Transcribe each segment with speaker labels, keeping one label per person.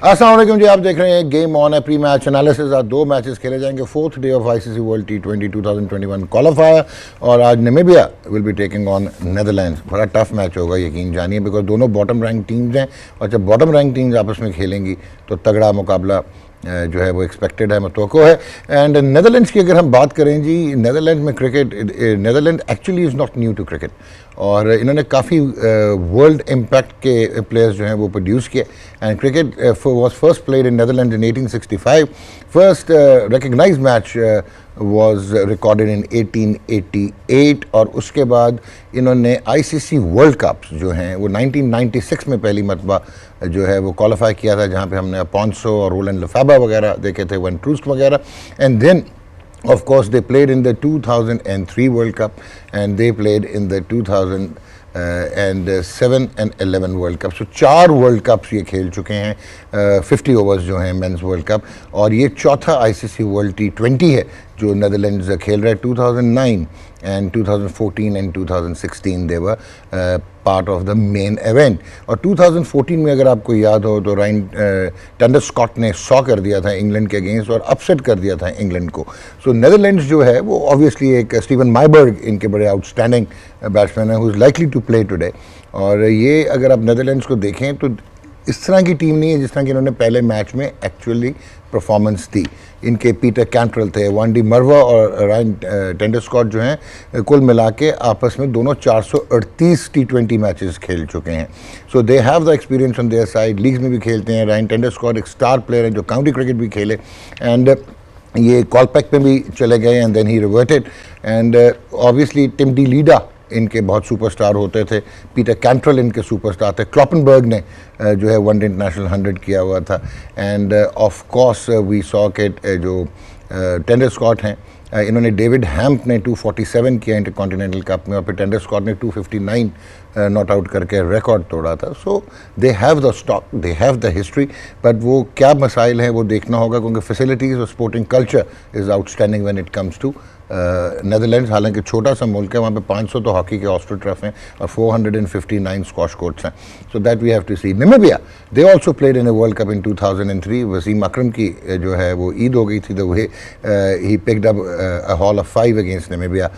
Speaker 1: अस्सलाम वालेकुम जी, आप देख रहे हैं गेम ऑन है। Pre match analysis. आज दो मैचेस खेले जाएंगे। Fourth day of ICC world T20 2021 qualifier और आज Namibia will be taking on Netherlands. बड़ा टफ मैच होगा, यकीन जानिए, बिकॉज दोनों बॉटम रैंक टीम्स हैं और जब बॉटम रैंक टीम्स आपस में खेलेंगी तो तगड़ा मुकाबला जो है वो एक्सपेक्टेड है, मतवक्को है। एंड नेदरलैंड्स की अगर हम बात करें जी, नेदरलैंड में cricket, Netherland actually is not new to cricket और इन्होंने काफ़ी वर्ल्ड इम्पैक्ट के प्लेयर्स जो हैं वो प्रोड्यूस किए। And cricket was first played in Netherland in 1865। First recognise match was recorded in 1888 और उसके बाद इन्होंने आईसीसी वर्ल्ड कप्स जो हैं वो 1996 में पहली मरतबा जो है वो क्वालिफाई किया था, जहाँ पे हमने अपॉन्सो और रोलैंड लफाबा वगैरह देखे थे, वन ट्रूस्ट वगैरह। And then of course they played in the 2003 World Cup and they played in the 2007 and 11 World Cup. So 4 World Cups ये खेल चुके हैं, 50 ओवर्स जो हैं मेंस वर्ल्ड कप, और ये चौथा आईसीसी वर्ल्ड टी20 है जो नेदरलैंड्स खेल रहे हैं। 2009 and 2014 and 2016 they were part of the main event। और 2014 में अगर आपको याद हो तो राइन टेंडरस्कॉट ने 100 कर दिया था इंग्लैंड के अगेंस्ट और अपसेट कर दिया था इंग्लैंड को। सो नेदरलैंड्स जो है वो ऑब्वियसली एक स्टीवन माइबर्ग इनके बड़े आउटस्टैंडिंग बैट्समैन है who is likely to play today. और ये अगर आप नेदरलैंड्स को देखें तो इस तरह की टीम नहीं है जिस तरह की इन्होंने पहले मैच में एक्चुअली परफॉर्मेंस दी। इनके पीटर कैंट्रेल थे, वांडी मरवा और रायन टेंडरस्कॉट जो हैं कुल मिला के आपस में दोनों 438 टी20 मैचेस खेल चुके हैं। So they have the experience on their side, leagues में भी खेलते हैं। रायन टेंडरस्कॉट एक स्टार प्लेयर है जो काउंटी क्रिकेट भी खेले एंड ये कॉलपैक पे भी चले गए and then he reverted. And obviously Tim de Leede इनके बहुत सुपरस्टार होते थे, पीटर कैंट्रेल इनके सुपरस्टार थे, क्लॉपनबर्ग ने जो है वनडे इंटरनेशनल 100 किया हुआ था। And of course we saw के जो टेंडरस्कॉट हैं इन्होंने डेविड हैम्प ने 247 किया इंटरकॉन्टिनेंटल कप में और फिर टेंडरस्कॉट ने 259 नॉट आउट करके रिकॉर्ड तोड़ा था। So they have the stock, they have the history, but वो क्या मसाइल हैं वो देखना होगा क्योंकि फैसिलिटीज़ और sporting culture is outstanding when it comes to Netherlands. हालांकि छोटा सा मुल्क है, वहाँ पे 500 तो हॉकी के ऑस्ट्रो टर्फ हैं और 459 स्क्वाश कोर्ट्स हैं। So that we have to see. Namibia they also played in a world cup in 2003। Wasim Akram की जो है वो ईद हो गई थी, the way he picked up a haul of 5 against Namibia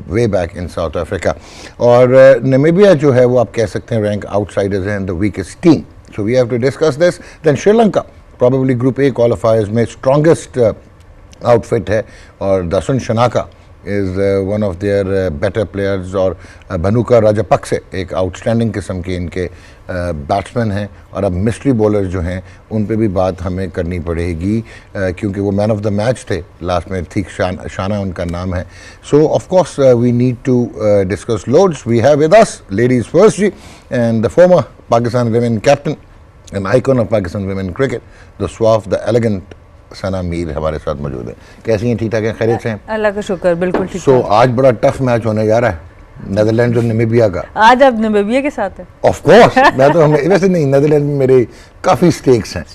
Speaker 1: way back in South Africa. और Namibia जो है वो आप कह सकते हैं रैंक आउटसाइडर्स हैं, the weakest team. So we have to discuss this. Then Sri Lanka probably group A क्वालिफायर्स में स्ट्रॉन्गेस्ट आउटफिट है और Dasun Shanaka is one of their better players और भनुका राजापक्से एक आउटस्टैंडिंग किस्म के इनके बैट्समैन हैं। और अब मिस्ट्री बॉलर जो हैं उन पे भी बात हमें करनी पड़ेगी क्योंकि वो मैन ऑफ द मैच थे लास्ट में, ठीक शाना उनका नाम है। So of course we need to discuss loads. We have with us ladies first जी and the former Pakistan women captain and icon of Pakistan women cricket, the suave the elegant Sana Mir हमारे साथ मौजूद है। कैसी हैं? ठीक ठाक हैं? खैरियत से हैं?
Speaker 2: अल्लाह का शुक्र, बिल्कुल ठीक।
Speaker 1: सो आज बड़ा टफ मैच होने जा रहा है नेदरलैंड्स और नामीबिया का।
Speaker 2: आज आप नामीबिया के साथ हैं?
Speaker 1: ऑफ कोर्स मैं तो वैसे नहीं, नेदरलैंड में मेरे काफ़ी स्टेक्स हैं।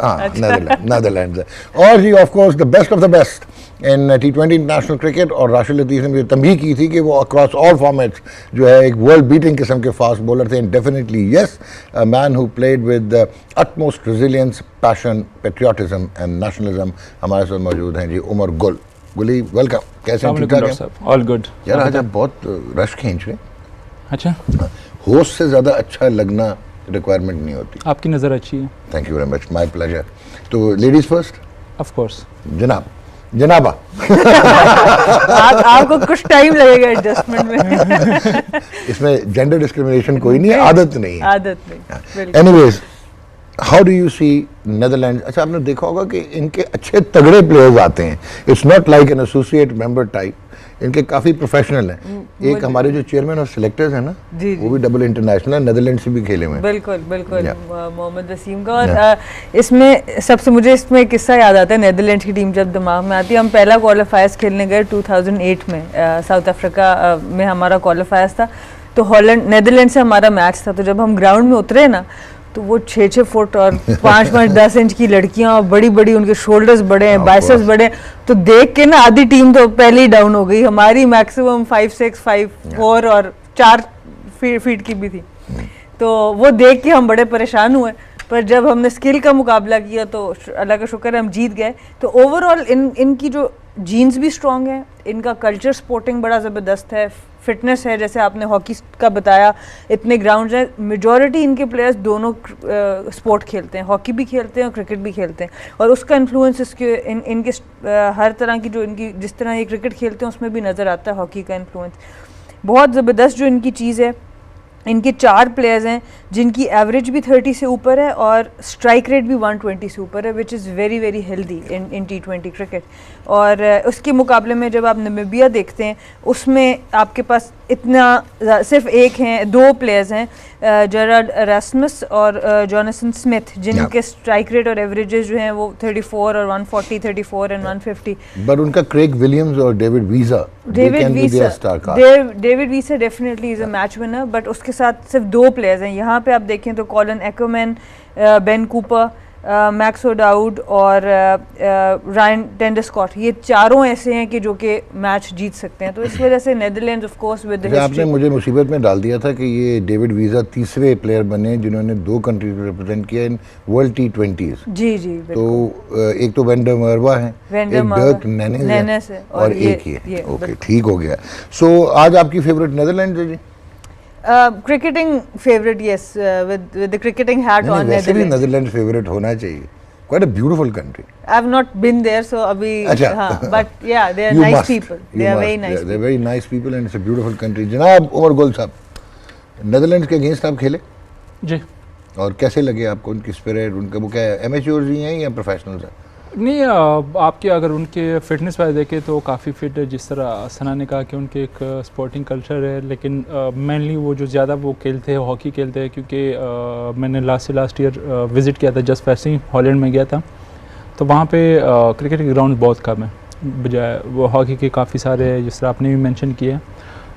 Speaker 1: हाँ, नेदरलैंड्स है। और जी of course the best of the best in टी20 इंटरनेशनल क्रिकेट। और राशिद लतीफ़ ने मुझे तंबीह की थी कि वो अक्रॉस ऑल फॉर्मेट्स जो है एक वर्ल्ड बीटिंग किस्म के फास्ट बॉलर थे। And definitely yes, a man who played with utmost resilience, passion, patriotism and nationalism. हमारे साथ मौजूद हैं जी उमर गुल। गुली वेलकम। कैसे हैं? ठीक ठाक हैं?
Speaker 3: All good.
Speaker 1: यार आज आप बहुत रश खींच रहे हैं।
Speaker 3: अच्छा,
Speaker 1: होस्ट से ज़्यादा अच्छा लगना रिक्वायरमेंट नहीं होती।
Speaker 3: आपकी नज़र अच्छी है।
Speaker 1: Thank you very much, my pleasure. तो लेडीज़ फर्स्ट।
Speaker 3: Of course.
Speaker 1: जनाब, जनाबा।
Speaker 2: आपको कुछ टाइम लगेगा एडजस्टमेंट में।
Speaker 1: इसमें जेंडर डिस्क्रिमिनेशन कोई नहीं है, आदत नहीं है।
Speaker 2: आदत नहीं।
Speaker 1: Anyways, how do you see Netherland? अच्छा, आपने देखा होगा कि इनके अच्छे तगड़े प्लेयर्स आते हैं। It's not like an associate member type, इनके काफ़ी प्रोफेशनल हैं। एक हमारे जो चेयरमैन और सिलेक्टर्स हैं ना, वो भी डबल इंटरनेशनल है, नेदरलैंड से भी खेले हुए हैं।
Speaker 2: बिल्कुल बिल्कुल, मोहम्मद वसीम का। और इसमें सबसे मुझे इसमें एक किस्सा याद आता है। नेदरलैंड की टीम जब दिमाग में आती है, हम पहला क्वालिफायर्स खेलने गए 2008 में, साउथ अफ्रीका में हमारा क्वालिफायर्स था। तो हॉलैंड नेदरलैंड से हमारा मैच था। तो जब हम ग्राउंड में उतरे ना तो वो 6-6 फुट और 5-5-10 इंच की लड़कियां, बड़ी बड़ी, उनके शोल्डर्स बड़े हैं, बाइसेप्स बड़े हैं। तो देख के ना आधी टीम तो पहले ही डाउन हो गई। हमारी मैक्सिमम 5'6", 5'4" और 4 फीट की भी थी। तो वो देख के हम बड़े परेशान हुए। पर जब हमने स्किल का मुकाबला किया तो अल्लाह का शुक्र है हम जीत गए। तो ओवरऑल इनकी जो जीन्स भी स्ट्रॉन्ग है, इनका कल्चर स्पोर्टिंग बड़ा ज़बरदस्त है, फिटनेस है, जैसे आपने हॉकी का बताया, इतने ग्राउंड्स हैं, मेजॉरिटी इनके प्लेयर्स दोनों स्पोर्ट खेलते हैं, हॉकी भी खेलते हैं और क्रिकेट भी खेलते हैं, और उसका इन्फ्लुएंस इसके इनके हर तरह की जो इनकी जिस तरह ये क्रिकेट खेलते हैं उसमें भी नज़र आता है हॉकी का इन्फ्लुएंस। बहुत ज़बरदस्त जो इनकी चीज़ है, इनके 4 प्लेयर्स हैं जिनकी एवरेज भी 30 से ऊपर है और स्ट्राइक रेट भी 120 से ऊपर है, which is very very healthy in T20 cricket. और उसके मुकाबले में जब आप नामीबिया देखते हैं उसमें आपके पास इतना सिर्फ एक हैं, 2 प्लेयर्स हैं, जेरार्ड एरास्मस और जॉनसन स्मिथ, जिनके स्ट्राइक रेट और एवरेजेस जो हैं वो 34 और 140, 34 एंड 150।
Speaker 1: बट उनका क्रेग विलियम्स और David visa
Speaker 2: definitely is a match winner, but उसके साथ सिर्फ 2 प्लेयर्स हैं। यहाँ पे आप देखें तो Colin Ackman, Ben Cooper, max O'Dowd और रायन टेंडरस्कॉट, ये चारों ऐसे हैं कि जो कि मैच जीत सकते हैं। तो इस वजह से Netherlands of course with history.
Speaker 1: आपने मुझे मुसीबत में डाल दिया था कि ये डेविड वीज़ा तीसरे प्लेयर बने जिन्होंने 2 कंट्रीज को रिप्रेजेंट किया इन वर्ल्ड T20s।
Speaker 2: जी जी,
Speaker 1: तो एक तो वेंडर मरवा है, एक डर्क नेनेस है और एक ये। ओके, ठीक हो गया। सो आज आपकी फेवरेट नेदरलैंड्स है जी?
Speaker 2: cricketing favorite, yes, with the cricketing hat on.
Speaker 1: वैसे भी नेदरलैंड्स फेवरेट होना चाहिए, quite a beautiful country.
Speaker 2: I've not been there, so अभी हाँ, but yeah, they are nice people. They are very nice.
Speaker 1: They are very nice people and it's a beautiful country. जनाब उमर गुल साहब, Netherlands के against आप खेले
Speaker 3: जी, और
Speaker 1: कैसे लगे आपको? उनकी स्पिरिट, उनका वो क्या एमेच्योर्स ही हैं या प्रोफेशनल्स हैं?
Speaker 3: नहीं, आपके अगर उनके फिटनेस वाइज देखें तो काफ़ी फिट है, जिस तरह सना ने कहा कि उनके एक स्पोर्टिंग कल्चर है, लेकिन मेनली वो जो ज़्यादा वो खेलते हैं हॉकी खेलते हैं, क्योंकि मैंने लास्ट ईयर विज़िट किया था, जस्ट वैसे ही हॉलैंड में गया था, तो वहाँ पे क्रिकेट के ग्राउंड बहुत कम है, बजाय वो हॉकी के काफ़ी सारे हैं, जिस तरह आपने भी मेंशन किया।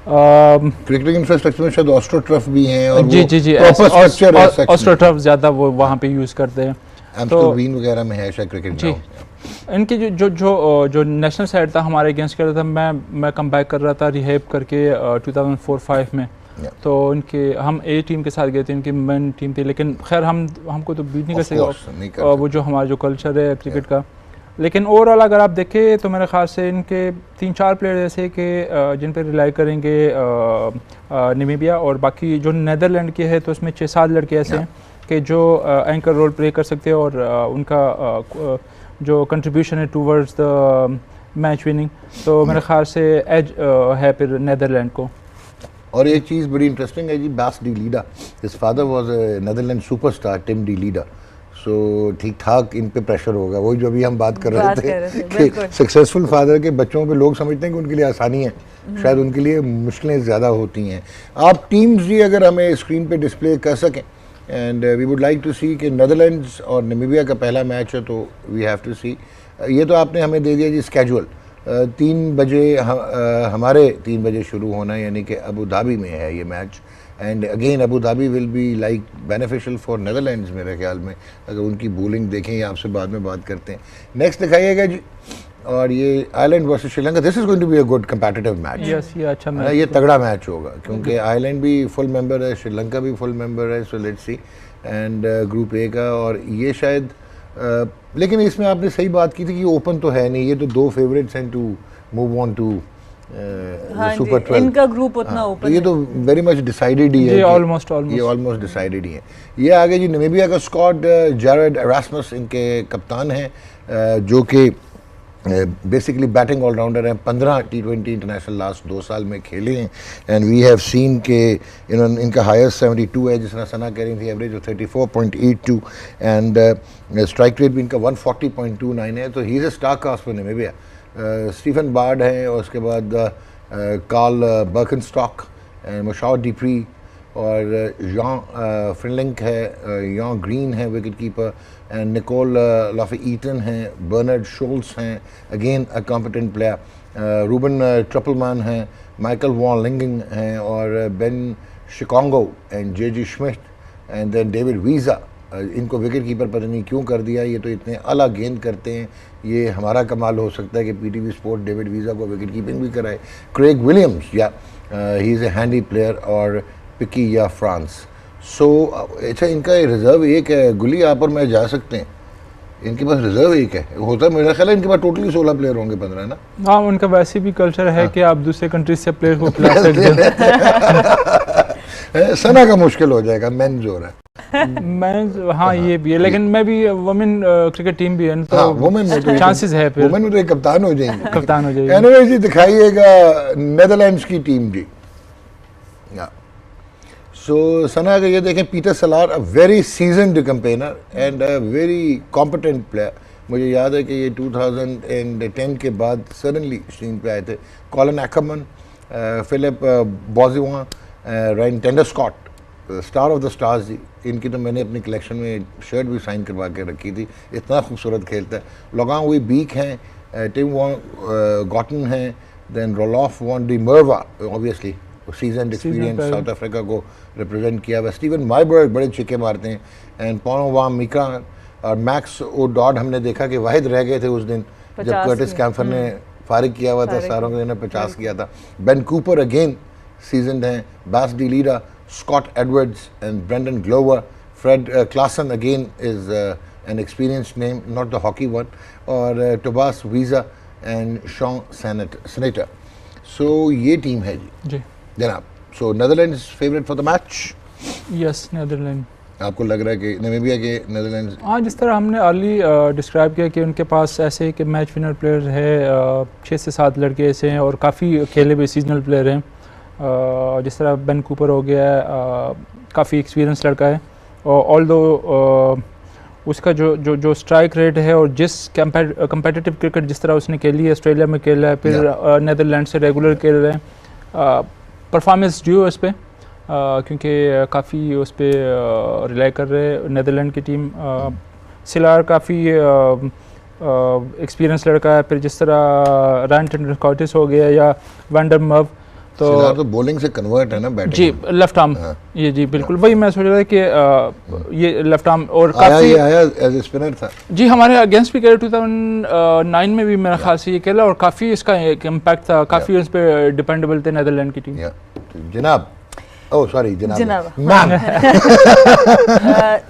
Speaker 1: क्रिकेट इंफ्रास्ट्रक्चर में शायद ऑस्ट्रोटर्फ भी हैं और
Speaker 3: जी ऑस्ट्रोटर्फ ज़्यादा वो वहाँ पे यूज़ करते हैं,
Speaker 1: तो ग्रीन वगैरह में है शायद क्रिकेट ग्राउंड।
Speaker 3: इनकी जो नेशनल साइड था हमारे अगेंस्ट कर रहा था, मैं कम बैक कर रहा था रिहेब करके 2004-05 में, तो इनके हम ए टीम के साथ गए थे, इनकी मेन टीम थी, लेकिन खैर हमको तो बीट नहीं कर सके वो जो हमारा जो कल्चर है क्रिकेट का। लेकिन ओवरऑल अगर आप देखें तो मेरे ख्याल से इनके 3-4 प्लेयर ऐसे कि जिन पर रिलाई करेंगे नामीबिया, और बाकी जो नेदरलैंड के है तो उसमें 6-7 लड़के ऐसे हैं कि जो एंकर रोल प्ले कर सकते हैं, और उनका जो कंट्रीब्यूशन है टूवर्ड्स द मैच विनिंग, तो मेरे ख्याल से एज है फिर नेदरलैंड को।
Speaker 1: और एक चीज़ बड़ी इंटरेस्टिंग है जी, Bas de Leede, his father was a Netherland superstar Tim de Leede, so ठीक ठाक इन पे प्रेशर होगा, वही जो अभी हम बात कर रहे थे कि सक्सेसफुल फादर के बच्चों पे लोग समझते हैं कि उनके लिए आसानी है, शायद उनके लिए मुश्किलें ज़्यादा होती हैं। आप टीम्स जी अगर हमें स्क्रीन पे डिस्प्ले कर सकें, and we would like to see कि नेदरलैंड्स और नामीबिया का पहला मैच है, तो वी हैव टू सी। ये तो आपने हमें दे दिया जी स्केजुअल, 3 बजे हमारे 3 बजे शुरू होना, यानी कि अबू धाबी में है ये match, and again Abu Dhabi will be like beneficial for Netherlands मेरे ख्याल में, अगर उनकी बॉलिंग देखें, या आपसे बाद में बात करते हैं। नेक्स्ट दिखाइएगा जी, और ये Ireland versus Sri Lanka, this is going to be a good competitive match.
Speaker 3: Yes, ये अच्छा मैच,
Speaker 1: ये तगड़ा मैच होगा, क्योंकि आयरलैंड भी फुल मेंबर है, श्रीलंका भी फुल मेंबर है, so let's see. And group A का, और ये शायद लेकिन इसमें आपने सही बात की थी कि ओपन तो है नहीं, ये तो 2 फेवरेट्स हैं to move on to super 12।
Speaker 2: इनका ग्रुप उतना ओपन,
Speaker 1: तो ये तो वेरी मच डिसाइडेड ही है,
Speaker 3: ये ऑलमोस्ट
Speaker 1: डिसाइडेड ही है। ये आगे जी नामीबिया का स्क्वाड, जेरार्ड एरास्मस इनके कप्तान हैं, जो कि बेसिकली बैटिंग ऑलराउंडर हैं, 15 T20 इंटरनेशनल लास्ट 2 साल में खेले हैं, एंड वी हैव सीन के इनका हाईएस्ट 72 है, जिस तरह सना कह रही थी, average of 34.82, and strike rate भी इनका 140.29 है, तो he is a star cast for Namibia. Stephan Baard हैं, और उसके बाद कार्ल बर्कनस्टॉक, मुशाउर डिप्री, और जॉन फ्रिनलिंक है, यॉन ग्रीन है wicket keeper, and Nicol Loftie Eaton हैं, बर्नार्ड शोल्स हैं, again a competent player, Ruben Trumpelmann हैं, माइकल वॉन लिंगिंग हैं, और Ben Shikongo and J Smit, and then David Wiese. इनको विकेट कीपर पता नहीं क्यों कर दिया, ये तो इतने अलग गेंद करते हैं, ये हमारा कमाल हो सकता है कि पीटीवी स्पोर्ट डेविड वीज़ा को विकेट कीपिंग भी कराए। क्रेग विलियम्स, या he is a handy player, और पिकी या फ्रांस। सो अच्छा, इनका रिजर्व एक है, गुली आप और मैं जा सकते हैं, इनके पास रिजर्व एक है, होता है मेरा ख्याल है इनके पास टोटली 16 प्लेयर होंगे, 15 ना।
Speaker 3: हाँ, उनका वैसे भी कल्चर है कि आप दूसरे कंट्री से प्लेयर को खिला सकते
Speaker 1: हैं। सना का मुश्किल हो जाएगा, मेन जो है
Speaker 3: मैं, हाँ ये भी है, लेकिन मैं भी वुमेन क्रिकेट टीम भी है तो
Speaker 1: वुमेन में तो
Speaker 3: चांसेस है, फिर
Speaker 1: वुमेन में तो कप्तान हो जाएंगे।
Speaker 3: कप्तान हो जाएगी।
Speaker 1: एनीवे जी, दिखाइएगा नेदरलैंड्स की टीम जी। सो सना का ये देखें, Peter Salaar, a very seasoned campaigner and a very competent player. मुझे याद है कि ये 2010 के बाद सडनली स्क्रीन पे आए थे। Colin Ackermann, Philippe Boissevain, Ryan ten Doeschate, star of the stars जी। इनकी तो मैंने अपनी कलेक्शन में शर्ट भी साइन करवा के रखी थी, इतना खूबसूरत खेलता है। लोगां हुई बीक हैं, टिम गॉटन हैं, then Roelof van der Merwe, obviously season experience, South Africa को रिप्रेजेंट किया हुआ। स्टीवन माइबर्ग बड़े छिक्के मारते हैं, एंड पॉनो वाम मिका और मैक्स ओ डॉड हमने देखा कि वाहिद रह गए थे उस दिन जब कर्टिस कैम्फर ने फारिग किया हुआ था, सारों को इन्होंने 50 किया था। बेन कूपर अगेन सीजन हैं, Bas de Leede, Scott Edwards and Brandon Glover, Fred Klaassen again is an experienced name, not the hockey one, और Tobias Visee and Shane Snater. So ये टीम है जी जनाब। So Netherlands favourite for the match?
Speaker 3: Yes, Netherland.
Speaker 1: आपको लग रहा है कि नामीबिया के नेदरलैंड्स?
Speaker 3: हाँ, जिस तरह हमने अर्ली डिस्क्राइब किया कि उनके पास ऐसे कि मैच विनर प्लेयर है, 6 से 7 लड़के ऐसे हैं और काफ़ी खेले हुए सीजनल प्लेयर हैं। जिस तरह बेन कूपर हो गया है, काफ़ी एक्सपीरियंस लड़का है, और ऑल दो उसका जो स्ट्राइक रेट है और जिस कंपेटिटिव क्रिकेट जिस तरह उसने खेली है, ऑस्ट्रेलिया में खेला है, फिर नेदरलैंड से रेगुलर खेल रहे हैं, परफॉर्मेंस ड्यू है उस पर, क्योंकि काफ़ी उस पर रिलाई कर रहे हैं नेदरलैंड की टीम। सिलार काफ़ी एक्सपीरियंस लड़का है, फिर जिस तरह रायन टेंडरस्कॉट हो गया या वैंडर मव,
Speaker 1: तो बॉलिंग से कन्वर्ट है ना बैटिंग
Speaker 3: जी, लेफ्ट आर्म। हाँ। ये जी बिल्कुल वही मैं सोच रहा था कि ये लेफ्ट आर्म और काफी
Speaker 1: आया एज ए स्पिनर था
Speaker 3: जी, हमारे अगेंस्ट भी खेला 2009 में भी मेरा ख्याल से ये खेला, और काफ़ी इसका एक इम्पैक्ट था, काफ़ी उस पर डिपेंडेबल थे नेदरलैंड की टीम।
Speaker 1: जनाब, ओह सॉरी जनाब,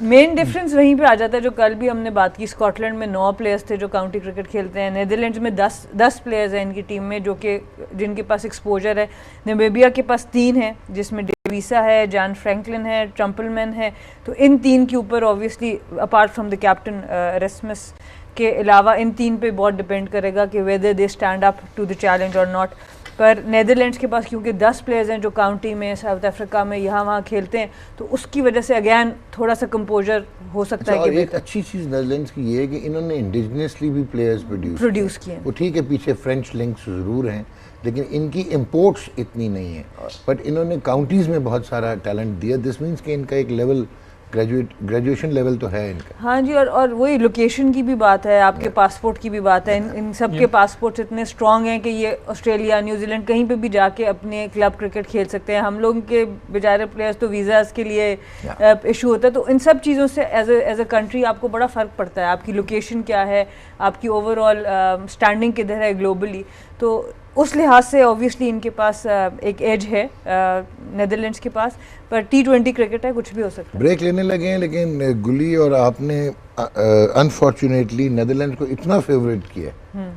Speaker 2: मेन डिफरेंस वहीं पे आ जाता है जो कल भी हमने बात की। स्कॉटलैंड में 9 प्लेयर्स थे जो काउंटी क्रिकेट खेलते हैं, नेदरलैंड्स में 10 प्लेयर्स हैं इनकी टीम में जो कि जिनके पास एक्सपोजर है। नामीबिया के पास 3 है, जिसमें डेविसा है, जॉन फ्रैंकलिन है, ट्रम्पलमैन है। तो इन 3 के ऊपर obviously apart from the captain Rasmus के अलावा इन 3 पे बहुत डिपेंड करेगा कि whether they stand up to the challenge और नॉट। पर नेदरलैंड्स के पास क्योंकि 10 प्लेयर्स हैं जो काउंटी में, साउथ अफ्रीका में, यहाँ वहाँ खेलते हैं, तो उसकी वजह से अगेन थोड़ा सा कंपोजर हो सकता है। कि
Speaker 1: एक अच्छी चीज़ नेदरलैंड्स की ये है कि इन्होंने इंडिजिनसली भी प्लेयर्स प्रोड्यूस किए। वो ठीक है, पीछे फ्रेंच लिंक्स ज़रूर हैं, लेकिन इनकी इम्पोर्ट्स इतनी नहीं है, बट इन्होंने काउंटीज़ में बहुत सारा टैलेंट दिया। दिस मीन्स कि इनका एक लेवल ग्रेजुएशन लेवल तो है इनका।
Speaker 2: हाँ जी, और वही लोकेशन की भी बात है, आपके पासपोर्ट की भी बात है। इन सब के पासपोर्ट इतने स्ट्रांग हैं कि ये ऑस्ट्रेलिया, न्यूजीलैंड कहीं पे भी जाके अपने क्लब क्रिकेट खेल सकते हैं। हम लोग के बेचारे प्लेयर्स तो वीज़ास के लिए इशू होता है। तो इन सब चीज़ों से एज अ कंट्री आपको बड़ा फ़र्क पड़ता है, आपकी लोकेशन क्या है, आपकी ओवरऑल स्टैंडिंग किधर है ग्लोबली। तो उस लिहाज से ऑब्वियसली इनके पास एक एज है नेदरलैंड्स के पास, पर T20 क्रिकेट है, कुछ भी हो सकता है।
Speaker 1: ब्रेक लेने लगे हैं, लेकिन गुली और आपने अनफॉर्चुनेटली नेदरलैंड्स को इतना फेवरेट किया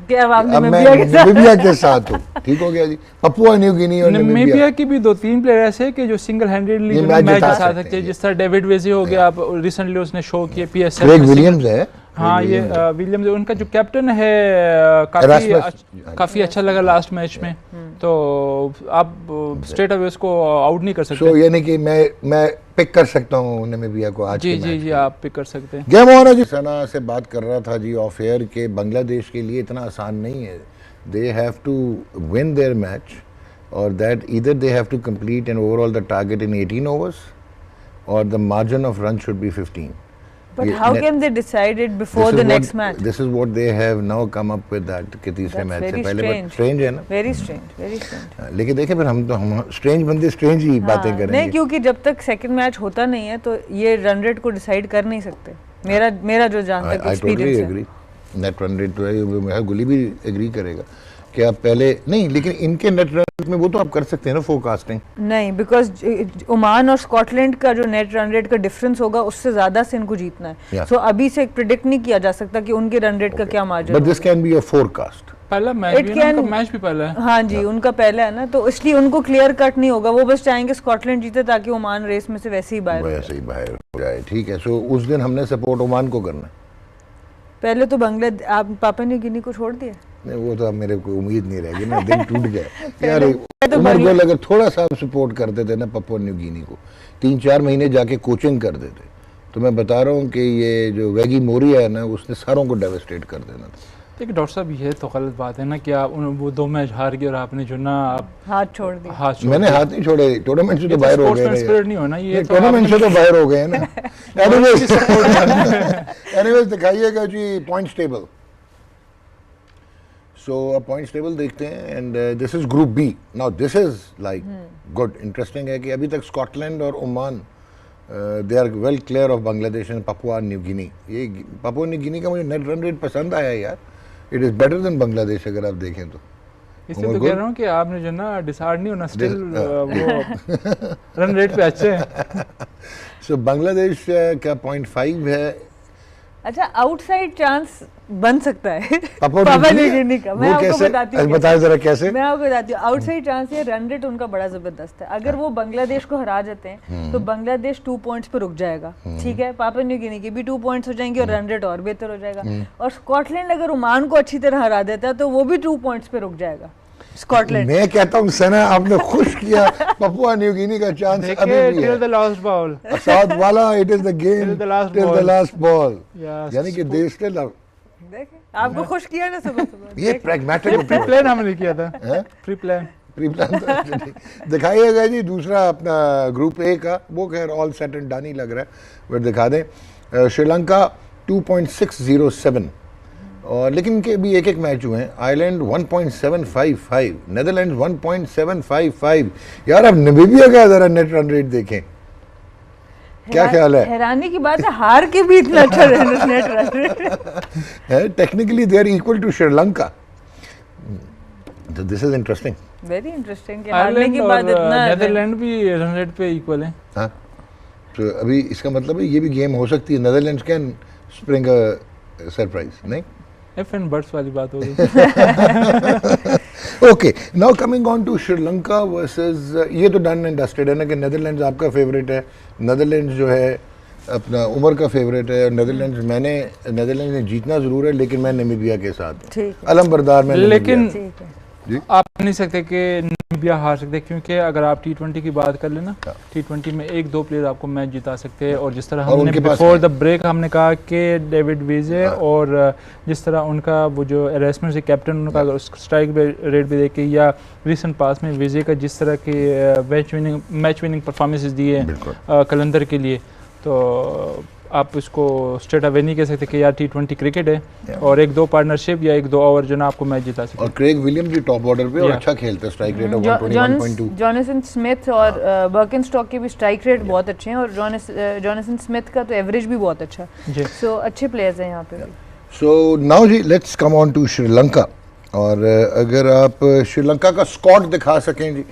Speaker 2: कि अब आप
Speaker 1: नामीबिया के साथ हो। ठीक हो गया जी। पपुआ न्यू गिनी और
Speaker 3: नामीबिया की भी 2-3 प्लेयर ऐसे हैं कि जो सिंगल हैंडेडली मैच जिता सकते हैं, जिस तरह डेविड वेजी हो गया, आप रिसेंटली उसने शो किया PSL।
Speaker 1: क्रेग विलियम्स है,
Speaker 3: हाँ ये विलियम्स, उनका जो कैप्टन है काफ़ी अच्छा लगा लास्ट मैच में, तो आप स्ट्रेट अवे उसको आउट नहीं कर सकते।
Speaker 1: so, यानी कि मैं पिक कर सकता हूँ नामीबिया को आज।
Speaker 3: जी आप पिक कर सकते हैं।
Speaker 1: गेम ऑन है जी। सना से बात कर रहा था जी ऑफ एयर के बांग्लादेश के लिए इतना आसान नहीं है। They have to win their match, और that either they have to complete and overall the target in 18 overs और the margin of run should be 15।
Speaker 2: But how can they decide it before the next match?
Speaker 1: This is what they have now come up with that कि तीसरे match से पहले। But strange है ना,
Speaker 2: very strange। लेकिन
Speaker 1: देखिए फिर हम स्ट्रेंज बंदे स्ट्रेंज ही बातें करेंगे।
Speaker 2: नहीं, क्योंकि जब तक सेकंड मैच होता नहीं है तो ये रन रेट को डिसाइड कर नहीं सकते। मेरा जो जहाँ तक एक्सपीरियंस है,
Speaker 1: नेट रन रेट तो है, गुली भी एग्री करेगा। क्या पहले नहीं, लेकिन इनके नेट रन रेट में वो तो आप कर सकते हैं ना फोरकास्टिंग?
Speaker 2: नहीं, बिकॉज ओमान और स्कॉटलैंड का जो नेट रन रेट का डिफरेंस होगा उससे ज्यादा से इनको जीतना है। सो अभी से प्रिडिक्ट नहीं किया जा सकता कि उनके रन रेट का क्या मार्जिन है।
Speaker 1: But this can be a forecast.
Speaker 3: पहला मैच भी है, उनका मैच भी पहला है।
Speaker 2: हाँ जी, उनका पहला है ना, तो इसलिए उनको क्लियर कट नहीं होगा। वो बस चाहेंगे स्कॉटलैंड जीते ताकि ओमान रेस में से वैसे ही बाहर
Speaker 1: हो जाए। ठीक है, सो उस दिन हमने सपोर्ट ओमान को करना है।
Speaker 2: पहले तो बांग्लादेश, आप पापा न्यू गिनी को छोड़ दिया?
Speaker 1: नहीं, वो तो अब मेरे को उम्मीद नहीं रहेगी ना, दिल टूट गया यार। उमर गोल अगर थोड़ा सा सपोर्ट कर देते ना पपुआ न्यू गिनी को, 3-4 महीने जाके कोचिंग कर देते, तो मैं बता रहा हूँ कि ये जो वेगी मोरिया है ना, उसने सारों को डेवस्टेट कर देना था।
Speaker 3: देखिए डॉक्टर साहब, ये तो गलत बात है ना कि आप वो 2 मैच हार गए और आपने जो ना
Speaker 2: हाथ छोड़ दिया।
Speaker 1: मैंने हाथ नहीं छोड़े, टूर्नामेंट से तो बाहर हो गए।
Speaker 3: स्पिरिट नहीं होना ये,
Speaker 1: टूर्नामेंट से तो बाहर हो गए ना। एनीवेज दिखाइएगा जी पॉइंट्स टेबल। सो अब पॉइंट्स टेबल देखते हैं and this is group B. Now this is like good, interesting है कि अभी तक स्कॉटलैंड और Oman they are well clear of Bangladesh and Papua New Guinea. ये पपुआ न्यू गिनी का मुझे नेट रन रेट पसंद आया यार, it is better than Bangladesh अगर आप देखें तो।
Speaker 3: इसलिए तो कह रहा हूँ कि आपने जो ना डिसाइड नहीं होना, स्टिल वो रन रेट पे अच्छे हैं।
Speaker 1: सो बांग्लादेश का 0.5 है।
Speaker 2: अच्छा, आउटसाइड चांस बन सकता है
Speaker 1: पापा न्यू गिनी का। मैं आपको बताती हूँ, बताएं जरा कैसे।
Speaker 2: मैं आपको बताती हूँ आउटसाइड चांस है। रन रेट उनका बड़ा जबरदस्त है। अगर वो बांग्लादेश को हरा जाते हैं तो बांग्लादेश 2 पॉइंट्स पे रुक जाएगा, ठीक है। पापा न्यू गिनी के भी 2 पॉइंट्स हो जाएंगे और रन रेट और बेहतर हो जाएगा। और स्कॉटलैंड अगर ओमान को अच्छी तरह हरा देता है तो वो भी 2 पॉइंट्स पे रुक जाएगा स्कॉटलैंड।
Speaker 1: मैं कहता हूँ सना, आपने खुश किया। पपुआ न्यू गिनी का चांस अभी भी है।
Speaker 3: द लास्ट बॉल
Speaker 1: साउथ वाला, it is the game till the last ball. यानी कि दे स्टिल
Speaker 2: देखें, आपको खुश किया ना सुबह सुबह।
Speaker 1: ये प्रैग्मेटिक
Speaker 3: प्री प्लान हमने किया था, प्री प्लान
Speaker 1: दिखाइएगा जी दूसरा अपना ग्रुप ए का। वो खैर ऑल सेट एंड डन ही लग रहा है, बट दिखा दें। श्रीलंका 2.607 और लेकिन इनके भी एक मैच हुए हैं। Ireland 1.755, Netherlands 1.755। यार अब नामीबिया का जरा नेट रन रेट देखें, क्या ख्याल है?
Speaker 2: हैरानी की बात है, हार के भी इतना अच्छा नेट रन रेट
Speaker 1: है। Technically they are equal to Sri Lanka. This is interesting,
Speaker 2: very interesting कि हारने के बाद इतना
Speaker 3: नेदरलैंड भी रन रेट पे इक्वल है।
Speaker 1: हाँ, तो अभी इसका मतलब है ये भी गेम हो सकती है। Netherlands can spring a surprise, नहीं?
Speaker 3: एफ एंड बर्ड्स वाली बात हो गई।
Speaker 1: Okay, now coming on to Sri Lanka versus, ये तो डन एंड डस्टेड है ना कि नेदरलैंड्स आपका फेवरेट है। नेदरलैंड्स जो है अपना उमर का फेवरेट है। नेदरलैंड्स ने जीतना जरूर है, लेकिन मैं नामीबिया के साथ अलम बरदार में।
Speaker 3: लेकिन आप नहीं सकते कि नामीबिया हार सकते, क्योंकि अगर आप T20 की बात कर लेना, T20 में 1-2 प्लेयर आपको मैच जिता सकते हैं। और जिस तरह हमने बिफोर द ब्रेक हमने कहा कि डेविड विजे और जिस तरह उनका वो जो एरेसमेंट से कैप्टन उनका स्ट्राइक रेट भी देखे, या रिसेंट पास में विजे का जिस तरह के मैच विनिंग परफॉर्मेंसेस दिए कलंदर के लिए, तो आप इसको स्ट्रेट अवे नहीं कह सकते कि यार T20 क्रिकेट है और 1-2 पार्टनरशिप या 1-2 ओवर जो ना आपको मैच जिता सकते।
Speaker 1: और क्रेग विलियम्स भी टॉप ऑर्डर पे और अच्छा खेलते हैं, strike rate of 121.2।
Speaker 2: Johnson Smith और बर्किनस्टॉक के भी स्ट्राइक रेट बहुत अच्छे हैं और जॉनसन स्मिथ का तो एवरेज भी बहुत अच्छा है। सो अच्छे प्लेयर्स हैं यहाँ पे।
Speaker 1: सो नाउ जी let's come on to Sri Lanka. और अगर आप श्रीलंका का स्क्वाड दिखा सकें जी,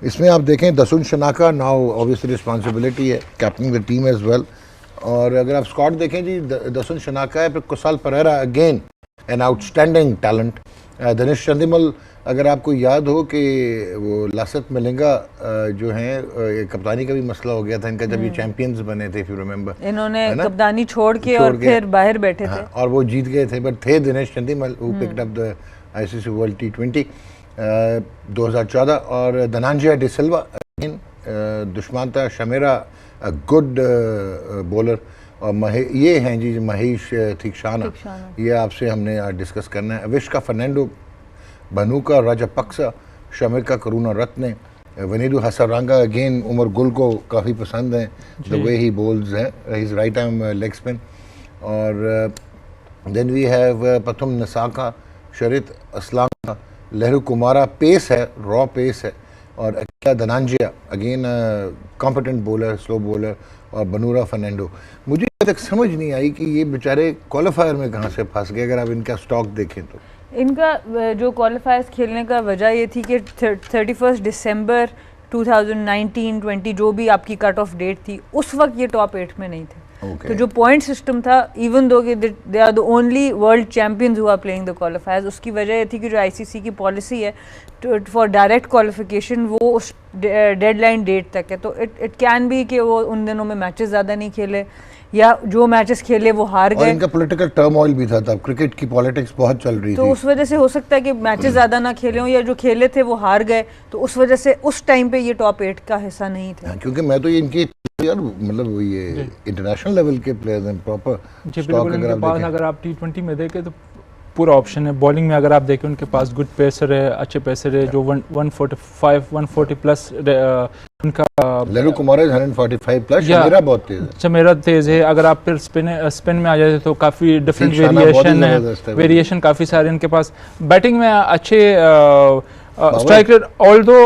Speaker 1: इसमें आप देखें Dasun Shanaka now obviously responsibility है, captain the team as well. और अगर आप स्क्वाड देखें जी, दसुन शनाका है, फिर Kusal Perera again an outstanding talent. Dinesh Chandimal, अगर आपको याद हो कि वो लासत मलिंगा जो हैं, कप्तानी का भी मसला हो गया था इनका जब ये चैंपियंस बने थे, इफ यू रिमेंबर।
Speaker 2: इन्होंने कप्तानी छोड़ के और फिर बाहर बैठे थे
Speaker 1: और वो जीत गए थे, बट थे Dinesh Chandimal who picked up the ICC world T20 2014। और धनंजय डी सिल्वा अगेन, दुष्मंता शमेरा गुड बॉलर। और ये हैं जी महेश थिकशाना, ये आपसे हमने आज डिस्कस करना है। अविष्का फर्नांडो, बनुका राजापक्सा, शमिका करुणा रत्ने, वनीदु हसरंगा अगेन उमर गुल को काफ़ी पसंद है द वे ही बॉल्स हैं, he is right arm leg spin. और then we have Pathum Nissanka, Charith Asalanka, Lahiru Kumara, pace है, रॉ पेस है। और क्या Dhananjaya again competent bowler, slow bowler, और बनूरा फर्नांडो। मुझे तक समझ नहीं आई कि ये बेचारे क्वालिफायर में कहाँ से फंस गए, अगर आप इनका स्टॉक देखें तो।
Speaker 2: इनका जो क्वालिफायर्स खेलने का वजह ये थी कि 31 दिसंबर 2019-20 जो भी आपकी कट ऑफ डेट थी, उस वक्त ये टॉप 8 में नहीं थे। तो जो पॉइंट सिस्टम था, इवन दो कि they are the only world champions who are playing the qualifiers, उसकी वजह ये थी कि जो आईसीसी की पॉलिसी है फॉर डायरेक्ट क्वालिफिकेशन वो उस डेडलाइन डेट तक है। तो इट कैन बी कि वो उन दिनों में मैचेस ज़्यादा नहीं खेले, या जो मैचेस खेले वो हार गए।
Speaker 1: और इनका पॉलिटिकल टर्मोइल भी था तब, क्रिकेट की पॉलिटिक्स बहुत चल रही थी,
Speaker 2: तो उस वजह से हो सकता है कि मैचेस ज़्यादा ना खेले हों, या जो खेले थे वो हार गए, तो उस वजह से उस टाइम पे ये टॉप 8 का हिस्सा नहीं थे।
Speaker 1: क्योंकि मैं तो ये इनकी यार मतलब ये इंटरनेशनल लेवल के प्लेयर्स हैं, प्रॉपर
Speaker 3: स्टॉक अगर आप T20 में देखें तो पूरा ऑप्शन है। बॉलिंग में अगर आप देखें उनके पास गुड पेसर है, अच्छे पेसर है, जो 140 प्लस उनका
Speaker 1: लेरू कुमार 145 प्लस, चमेरा बहुत तेज है।
Speaker 3: चमेरा तेज है। अगर आप फिर स्पिन में आ जाते तो काफ़ी डिफरेंट वेरिएशन काफ़ी सारे इनके पास। बैटिंग में अच्छे strike rate although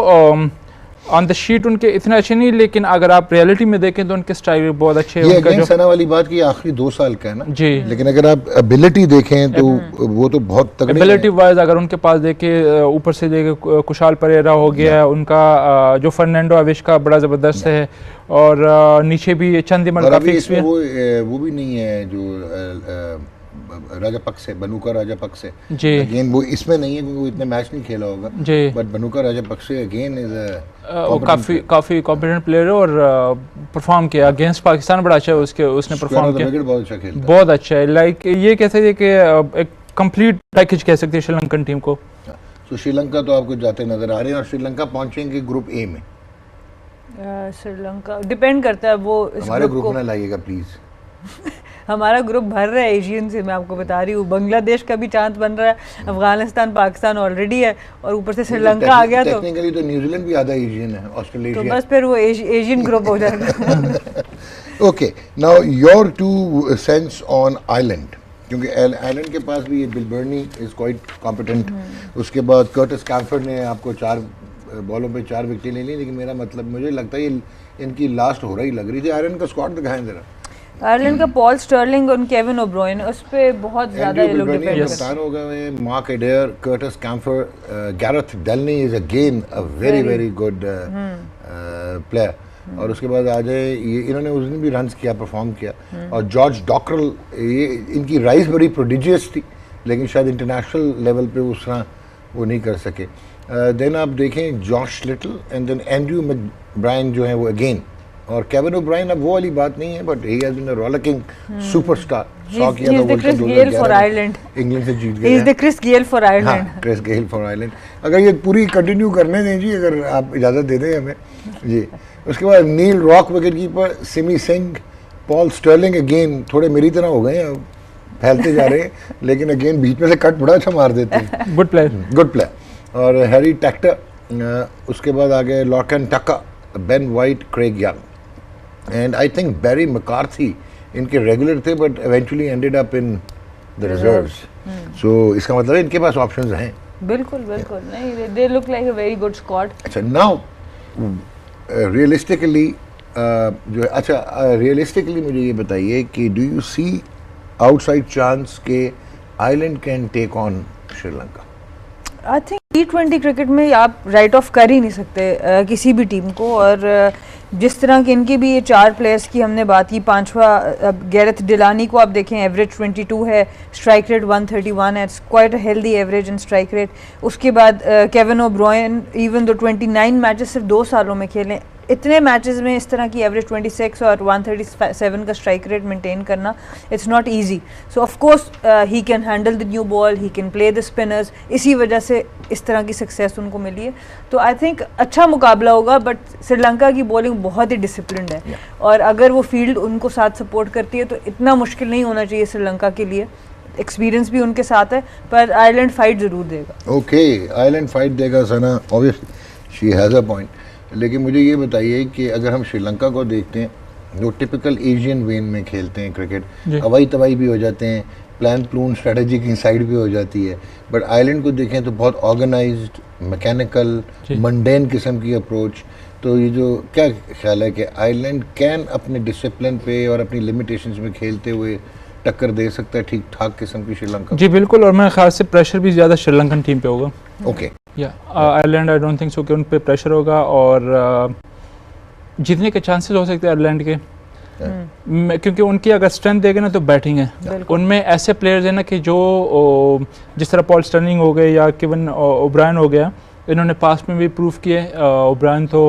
Speaker 3: on the sheet उनके इतने अच्छे नहीं, लेकिन अगर आप रियलिटी में देखें तो उनके स्ट्राइक रेट बहुत अच्छे हैं।
Speaker 1: ये अगेंस्ट सना वाली बात की आखिरी 2 साल का है ना
Speaker 3: जी,
Speaker 1: लेकिन अगर आप एबिलिटी देखें तो वो तो बहुत तगड़े
Speaker 3: एबिलिटी वाइज अगर उनके पास देखें, ऊपर से देखें कुशाल परेरा हो गया है उनका, जो फर्नांडो अविश का बड़ा ज़बरदस्त है, और नीचे भी चंदीमल काफ़ी एक्सपीरियंस।
Speaker 1: वो भी नहीं है जो राजापक्से, बनुका राजापक्से
Speaker 3: जी,
Speaker 1: अगेन वो इसमें नहीं है क्योंकि वो इतने मैच नहीं खेला होगा
Speaker 3: जी,
Speaker 1: बट बनुका राजापक्से अगेन इज
Speaker 3: काफ़ी कॉम्पिटेंट प्लेयर है, और परफॉर्म किया अगेंस्ट पाकिस्तान बड़ा अच्छा है उसने परफॉर्म किया,
Speaker 1: बहुत अच्छा खेलता,
Speaker 3: बहुत अच्छा है। लाइक ये कहते हैं कि एक कंप्लीट पैकेज कह सकते हैं श्रीलंकन टीम को।
Speaker 1: तो श्रीलंका तो आपको जाते नजर आ रहे हैं, और श्रीलंका पहुंचेंगे ग्रुप ए में।
Speaker 2: श्रीलंका डिपेंड करता है, वो
Speaker 1: हमारे ग्रुप में लाइएगा प्लीज।
Speaker 2: हमारा ग्रुप भर रहा है एशियन से, मैं आपको बता रही हूँ। बांग्लादेश का भी चांस बन रहा है, अफगानिस्तान पाकिस्तान ऑलरेडी है, और ऊपर से श्रीलंका आ गया। तो
Speaker 1: टेक्निकली तो न्यूजीलैंड भी आधा एशियन है, ऑस्ट्रेलिया,
Speaker 2: तो बस फिर वो एशियन ग्रुप हो जाएगा।
Speaker 1: Okay, now your two cents on Ireland, क्योंकि आयरलैंड के पास भी ये Balbirnie is quite competent. उसके बाद कर्टिस कैम्फर्ड ने आपको 4 बॉलों पे 4 विकेट ले ली, लेकिन मेरा मतलब मुझे लगता है ये इनकी लास्ट हो रही लग रही थी। आयरलैंड का स्क्वाड दिखाएं जरा।
Speaker 2: आयरलैंड का पॉल स्टर्लिंग और केविन ओब्रायन, उस पे बहुत ज्यादा ये लोग डिपेंड करते हैं।
Speaker 1: हो गए Mark Adair, Curtis Campher, Gareth Delaney is again a very good player. और उसके बाद आ जाए ये, इन्होंने उस दिन भी रन्स किया, परफॉर्म किया। और जॉर्ज डॉकरल, ये इनकी राइज बड़ी प्रोडिजियस थी, लेकिन शायद इंटरनेशनल लेवल पे उस तरह वो नहीं कर सके। देन आप देखें Josh Little and then Andrew McBrine जो है वो अगेन, और केविन ओब्रायन अब वो वाली बात नहीं है, but he has been a rolling superstar. 100 किया था वर्ल्ड कप 2011 इंग्लैंड से जीत गए।
Speaker 2: He is the Chris Gayle for Ireland.
Speaker 1: Chris Gayle for Ireland. अगर ये पूरी कंटिन्यू करने दें जी, अगर आप इजाज़त दे दें हमें जी। उसके बाद Neil Rock wicket keeper, Simi Singh, Paul Stirling again थोड़े मेरी तरह हो गए हैं, फैलते जा रहे हैं, लेकिन अगेन बीच में से कट बड़ा अच्छा मार देते हैं।
Speaker 3: Good player.
Speaker 1: और हैरी टैक्टर, उसके बाद आ गए Lorcan Tucker, Ben White, Craig Young, and I think Barry McCarthy इनके रेगुलर थे but eventually ended up in the reserves. सो इसका मतलब है इनके पास ऑप्शंस हैं।
Speaker 2: बिल्कुल नहीं, they look like a very good squad.
Speaker 1: अच्छा, नाउ रियलिस्टिकली जो है, रियलिस्टिकली मुझे ये बताइए कि do you see outside chance के Ireland can take on Sri Lanka?
Speaker 2: I think T20 cricket में आप राइट ऑफ कर ही नहीं सकते किसी भी टीम को। और जिस तरह के इनके भी ये 4 प्लेयर्स की हमने बात की, 5वां गैरेथ डिलानी को आप देखें, एवरेज 22 है, स्ट्राइक रेट 131 है, quite a healthy average in strike rate. उसके बाद Kevin O'Brien, even though 29 matches सिर्फ 2 सालों में खेलें, इतने मैचेस में इस तरह की एवरेज 26 और 137 का स्ट्राइक रेट मेंटेन करना, it's not easy. So of course he can handle the new ball, he can play the spinners, इसी वजह से इस तरह की सक्सेस उनको मिली है। तो आई थिंक अच्छा मुकाबला होगा, बट श्रीलंका की बॉलिंग बहुत ही डिसिप्लिन्ड है, और अगर वो फील्ड उनको साथ सपोर्ट करती है तो इतना मुश्किल नहीं होना चाहिए श्रीलंका के लिए। एक्सपीरियंस भी उनके साथ है, पर आयरलैंड फाइट ज़रूर देगा।
Speaker 1: ओके, आयरलैंड फाइट देगा Sana, obviously she has a point. लेकिन मुझे ये बताइए कि अगर हम श्रीलंका को देखते हैं, जो टिपिकल एशियन वेन में खेलते हैं क्रिकेट, हवाई तवाई भी हो जाते हैं, प्लान प्लून स्ट्रेटजी की साइड भी हो जाती है, बट आइलैंड को देखें तो बहुत ऑर्गेनाइज्ड, मैकेनिकल, मंडेन किस्म की अप्रोच। तो ये जो क्या ख्याल है कि आइलैंड कैन अपने डिसिप्लिन पे और अपनी लिमिटेशंस में खेलते हुए टक्कर दे सकता है ठीक ठाक किस्म की श्रीलंका?
Speaker 3: जी बिल्कुल, और मेरे ख्याल से प्रेशर भी ज़्यादा श्रीलंकन टीम पे होगा।
Speaker 1: ओके,
Speaker 3: या Ireland I don't think so कि उन पे प्रेशर होगा, और जीतने के चांसेस हो सकते हैं आयरलैंड के, क्योंकि उनकी अगर स्ट्रेंथ देखें ना तो बैटिंग है, उनमें ऐसे प्लेयर्स हैं ना कि जो जिस तरह पॉल स्टर्लिंग हो गए या केविन ओब्रायन हो गया, इन्होंने पास्ट में भी प्रूव किए। ओब्रायन तो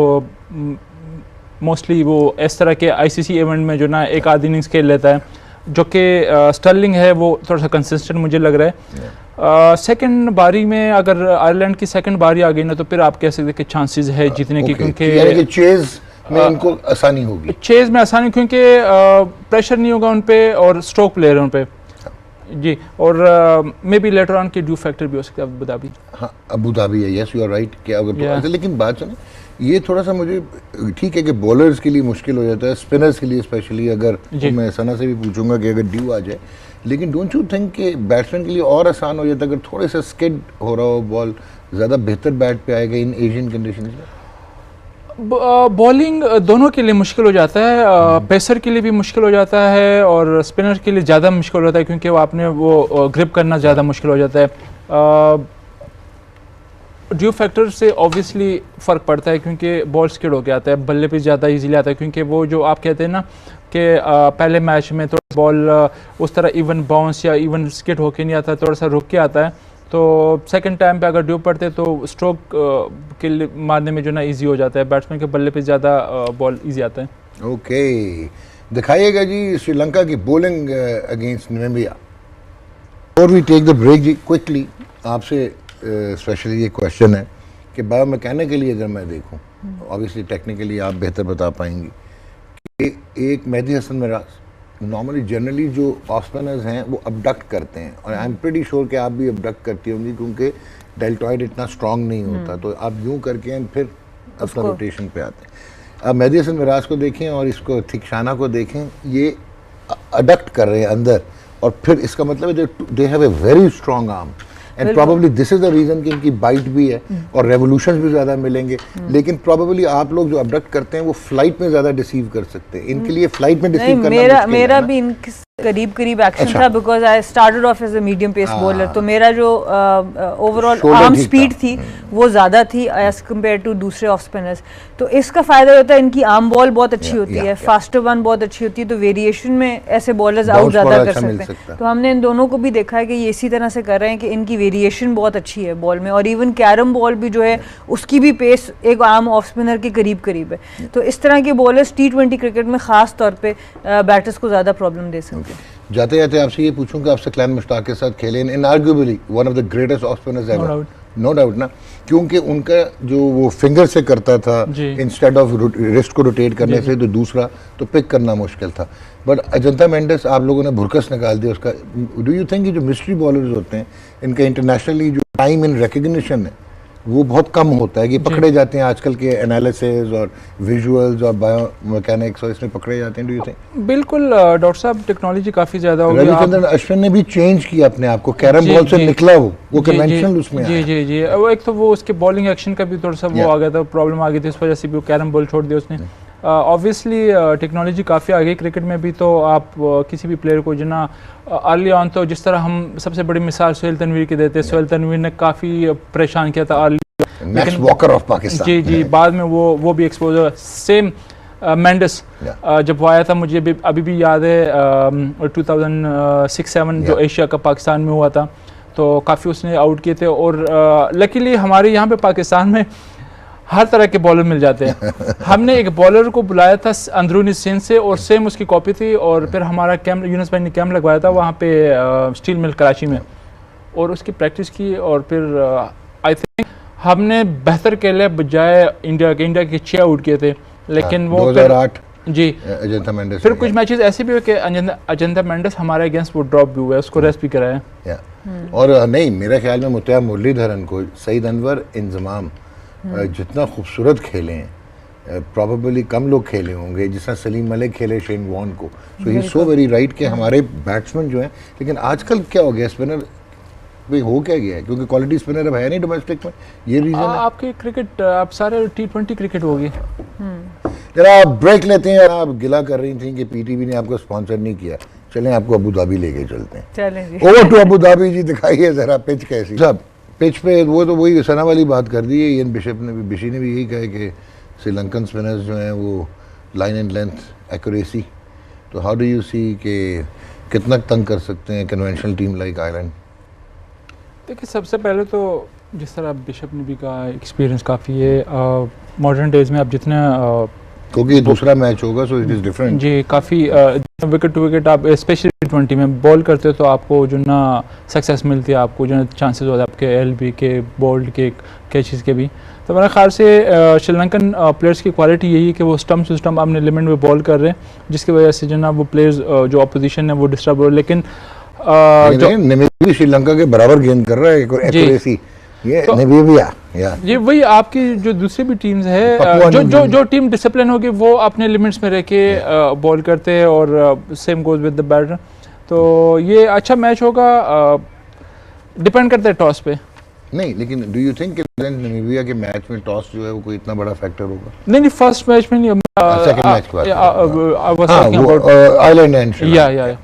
Speaker 3: मोस्टली वो इस तरह के आईसीसी इवेंट में जो ना एक आधी इनिंग्स खेल लेता है, जो कि स्टर्लिंग है वो थोड़ा सा कंसिस्टेंट मुझे लग रहा है। सेकंड बारी में अगर आयरलैंड की सेकंड बारी आ गई ना तो फिर आप कह सकते हैं कि चांसेस है जीतने की, क्योंकि
Speaker 1: चेज में इनको आसानी होगी,
Speaker 3: चेज में आसानी, क्योंकि प्रेशर नहीं होगा उन पे और स्ट्रोक प्लेयर उन पे जी, और मे बी लेटर ऑन के ड्यू फैक्टर भी हो सकता है अबू धाबी।
Speaker 1: हाँ, अबू धाबी है, यस यू आर राइट कि अगर लेकिन बात सुने, ये थोड़ा सा मुझे ठीक है कि बॉलर्स के लिए मुश्किल हो जाता है, स्पिनर्स के लिए स्पेशली, अगर तो मैं सना से भी पूछूंगा कि अगर ड्यू आ जाए, लेकिन डोंट यू थिंक कि बैट्समैन के लिए और आसान हो जाता है अगर थोड़े सा स्किड हो रहा हो बॉल, ज़्यादा बेहतर बैट पे आएगा इन एशियन कंडीशंस में?
Speaker 3: बॉलिंग दोनों के लिए मुश्किल हो जाता है, पेसर के लिए भी मुश्किल हो जाता है और स्पिनर के लिए ज़्यादा मुश्किल हो जाता है, क्योंकि वो आपने वो ग्रिप करना ज़्यादा मुश्किल हो जाता है। ड्यू फैक्टर से ऑब्वियसली फ़र्क पड़ता है, क्योंकि बॉल स्किड होके आता है, बल्ले पे ज़्यादा इजीली आता है, क्योंकि वो जो आप कहते हैं ना कि पहले मैच में थोड़ा बॉल उस तरह इवन बाउंस या इवन स्किड होके नहीं आता, थोड़ा सा रुक के आता है, तो सेकंड टाइम पे अगर ड्यू पड़ते तो स्ट्रोक के लिए मारने में जो ना इजी हो जाता है, बैट्समैन के बल्ले पे ज़्यादा बॉल इजी आता है।
Speaker 1: ओके, दिखाइएगा जी श्रीलंका की बॉलिंग अगेंस्ट नामीबिया। और वी टेक द ब्रेक जी, क्विकली आपसे स्पेशली ये क्वेश्चन है कि बायो मैकेनिकली अगर मैं देखूं, ऑब्वियसली टेक्निकली आप बेहतर बता पाएंगी, कि एक मेहदी हसन मिराज नॉर्मली जनरली जो ऑफ स्पिनर्स हैं वो अबडक्ट करते हैं, और आई एम प्रीटी श्योर कि आप भी अबडक्ट करती होंगी, क्योंकि डेल्टॉइड इतना स्ट्रांग नहीं होता, तो आप यूं करके एंड फिर अपना रोटेशन पे आते हैं। अब मेहदी हसन मिराज को देखें और इसको थिकशाना को देखें, ये अडक्ट कर रहे हैं अंदर, और फिर इसका मतलब है they have a very strong arm, and probably this is the reason कि इनकी बाइट भी है और रेवोल्यूशंस भी ज़्यादा मिलेंगे, लेकिन प्रोबेबली आप लोग जो अबडक्ट करते हैं वो फ्लाइट में ज़्यादा डिसीव कर सकते हैं, इनके लिए फ्लाइट में डिसीव करना
Speaker 2: मेरा भी इनके करीब एक्शन था, because I started off as a medium pace bowler, तो मेरा जो ओवरऑल आर्म स्पीड थी वो ज़्यादा थी एज कम्पेयर टू दूसरे ऑफ स्पिनर्स, तो इसका फ़ायदा होता है इनकी आर्म बॉल बहुत अच्छी होती है, फास्टर वन बहुत अच्छी होती है, तो वेरिएशन में ऐसे बॉलर्स आउट ज़्यादा कर सकते हैं। तो हमने इन दोनों को भी देखा है कि ये इसी तरह से कर रहे हैं कि इनकी वेरिएशन बहुत अच्छी है बॉल में, और इवन कैरम बॉल भी जो है उसकी भी पेस एक आर्म ऑफ स्पिनर के करीब है, तो इस तरह के बॉलर्स T20 क्रिकेट में ख़ास तौर पे बैटर्स को ज़्यादा प्रॉब्लम दे सकते हैं।
Speaker 1: जाते जाते आपसे ये पूछूंगा, आपसे क्लैन मुश्ताक के साथ खेले, inarguably one of the greatest of spinners ever, no doubt ना, क्योंकि उनका जो वो फिंगर से करता था इंस्टेड ऑफ रिस्ट को रोटेट करने से, तो दूसरा तो पिक करना मुश्किल था, बट अजंता मेंडिस आप लोगों ने भुरकस निकाल दिया उसका। डू यू थिंक जो मिस्ट्री बॉलर्स होते हैं इनका इंटरनेशनली जो टाइम इन रिकग्निशन है वो बहुत कम होता है, कि पकड़े जाते हैं आजकल के एनालिसिस और विजुअल्स और बायो मैकेनिक्स और इसमें पकड़े जाते हैं? Do you think?
Speaker 3: बिल्कुल डॉक्टर साहब, टेक्नोलॉजी काफ़ी ज़्यादा हो गई।
Speaker 1: रविचंद्रन अश्विन ने भी चेंज किया अपने आप को, कैरम बॉल से निकला वो कन्वेंशनल उसमें
Speaker 3: जी जी जी, वो एक तो वो उसके बॉलिंग एक्शन का भी थोड़ा सा वो आ गया था, प्रॉब्लम आ गई थी, इस वजह से भी वो कैरम बॉल छोड़ दिया उसने। ऑब्वियसली टेक्नोलॉजी काफ़ी आ गई क्रिकेट में भी, तो आप किसी भी प्लेयर को जो ना अर्ली ऑन, तो जिस तरह हम सबसे बड़ी मिसाल सोहेल तनवीर की देते हैं, सोहेल तनवीर ने काफ़ी परेशान किया था early,
Speaker 1: next Waqar of Pakistan.
Speaker 3: जी जी, बाद में वो भी एक्सपोज हुआ। सेम मेंडिस जब वो आया था, मुझे अभी भी याद है 2006-07 जो एशिया कप पाकिस्तान में हुआ था, तो काफ़ी उसने आउट किए थे, और लकीली हमारे यहाँ पे पाकिस्तान में हर तरह के बॉलर मिल जाते हैं। हमने एक बॉलर को बुलाया था अंदरूनी सिंध से, और सेम उसकी कॉपी थी, और फिर हमारा कैंप यूनुस भाई ने कैंप लगवाया था वहाँ पे स्टील मिल कराची में, और उसकी प्रैक्टिस की, और फिर आई थिंक हमने बेहतर खेले बजाय इंडिया के 6 आउट किए थे, लेकिन वो
Speaker 1: 2008
Speaker 3: जी
Speaker 1: अजंता मेंडिस,
Speaker 3: फिर कुछ मैचेस ऐसे भी हुए कि अजंता मेंडिस हमारे अगेंस्ट वो ड्रॉप भी हुआ है, उसको रेस्ट भी कराया।
Speaker 1: और नहीं, मेरे ख्याल में मुत्तैब मुरलीधरन को, सईद अनवर इंजमाम जितना खूबसूरत खेले हैं, प्रॉबेबली कम लोग खेले होंगे, जिस तरह सलीम मलिक खेले शेन वॉर्न को। सो ही सो वेरी राइट कि हमारे बैट्समैन जो हैं, लेकिन आजकल क्या हो गया स्पिनर भाई, हो क्या गया है, क्योंकि क्वालिटी स्पिनर अब है नहीं डोमेस्टिक में, ये रीजन है।
Speaker 3: आपके क्रिकेट आप सारे T20 क्रिकेट होगी।
Speaker 1: जरा आप ब्रेक लेते हैं। आप गिला कर रही थी कि पीटीवी ने आपको स्पॉन्सर नहीं किया, चलें आपको अबू धाबी लेके चलते हैं।
Speaker 2: चलें जी,
Speaker 1: ओवर टू अबू धाबी जी, दिखाइए जरा पिच कैसी। सब पिच पे वो तो वही सना वाली बात कर दी है, इयन बिशप ने भी, बिशी ने भी यही कहा कि श्रीलंकन स्पिनर्स जो हैं वो लाइन एंड लेंथ एक्यूरेसी, तो हाउ डू यू सी कि कितना तंग कर सकते हैं कन्वेंशनल टीम लाइक आयरलैंड?
Speaker 3: देखिए, सबसे पहले तो जिस तरह बिशप ने भी कहा, एक्सपीरियंस काफ़ी है मॉडर्न डेज में। अब जितना
Speaker 1: क्योंकि ये दूसरा मैच होगा, सो इट इज़ डिफरेंट
Speaker 3: जी, काफ़ी विकेट टू विकेट आप स्पेशली T20 में बॉल करते हो तो आपको जो ना सक्सेस मिलती है, आपको जो ना चांसेस होते हैं आपके LB के, बोल्ड के, कैचेस के भी। तो मेरे ख्याल से श्रीलंकन प्लेयर्स की क्वालिटी यही है कि वो स्टम्प टू स्टम्प अपने लिमिट में बॉल कर रहे हैं, जिसकी वजह से जो ना वो प्लेयर्स जो अपोजिशन है वो डिस्टर्ब हो। लेकिन
Speaker 1: नमीबिया श्रीलंका के बराबर गेंद कर रहा है एक्यूरेसी, ये तो नमीबिया
Speaker 3: ये वही आपकी जो दूसरी भी टीम्स है जो टीम डिसिप्लिन होगी वो अपने लिमिट्स में रह के बॉल करते हैं, और same goes with the batter. तो ये अच्छा मैच होगा, डिपेंड करता है टॉस पे।
Speaker 1: नहीं, लेकिन डू यू थिंक नमीबिया के मैच में टॉस जो है वो कोई इतना बड़ा फैक्टर होगा?
Speaker 3: नहीं, फर्स्ट मैच में नहीं,
Speaker 1: सेकंड मैच के
Speaker 3: बाद
Speaker 1: आइलैंड एंड
Speaker 3: या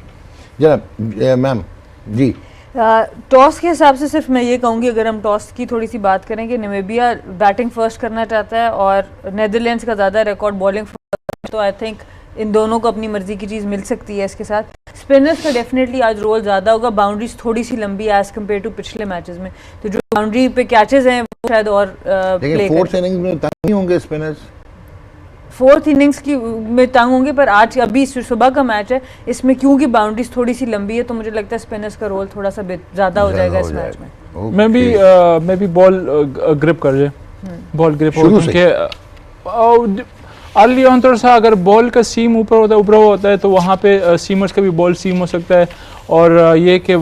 Speaker 1: जनाब मैम जी।
Speaker 2: टॉस के हिसाब से सिर्फ मैं ये कहूँगी, अगर हम टॉस की थोड़ी सी बात करें कि नमीबिया बैटिंग फर्स्ट करना चाहता है और नेदरलैंड्स का ज़्यादा रिकॉर्ड बॉलिंग फर्स्ट, तो आई थिंक इन दोनों को अपनी मर्जी की चीज़ मिल सकती है इसके साथ। स्पिनर्स का डेफिनेटली आज रोल ज़्यादा होगा, बाउंड्रीज थोड़ी सी लंबी है एज़ कम्पेयर टू पिछले मैचेस में, तो जो बाउंड्री पे कैचेज हैं वो शायद और प्ले
Speaker 1: फोर्थ इनिंग्स में तंग नहीं होंगे स्पिनर्स,
Speaker 2: फोर्थ इनिंग्स की में तंग होंगे, पर आज अभी सुबह का मैच है, इसमें क्योंकि बाउंड्रीज थोड़ी सी लंबी है तो मुझे लगता है स्पिनर्स का रोल थोड़ा सा ज़्यादा हो जाएगा इस मैच में।
Speaker 3: मैं भी बॉल ग्रिप कर जाए, बॉल ग्रिप हो, क्योंकि अर्ली ऑन थोड़ा सा अगर बॉल का सीम ऊपर होता है तो वहाँ पे सीमर्स का भी बॉल सीम हो सकता है, और ये कि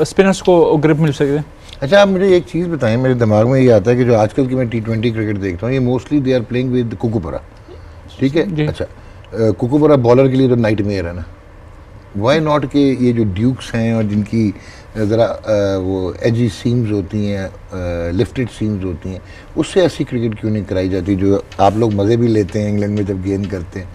Speaker 3: स्पिनर्स को ग्रिप मिल सकते हैं।
Speaker 1: अच्छा, आप मुझे एक चीज़ बताएं, मेरे दिमाग में ये आता है कि जो आजकल की मैं T20 क्रिकेट देखता हूँ, ये mostly they are playing with Kookaburra, ठीक है? अच्छा, कुकुपरा बॉलर के लिए तो नाइटमेयर है ना, वाई नॉट के ये जो ड्यूक्स हैं और जिनकी ज़रा वो एजी सीम्स होती हैं, लिफ्टेड सीम्स होती हैं, उससे ऐसी क्रिकेट क्यों नहीं कराई जाती जो आप लोग मज़े भी लेते हैं इंग्लैंड में जब गेंद करते हैं?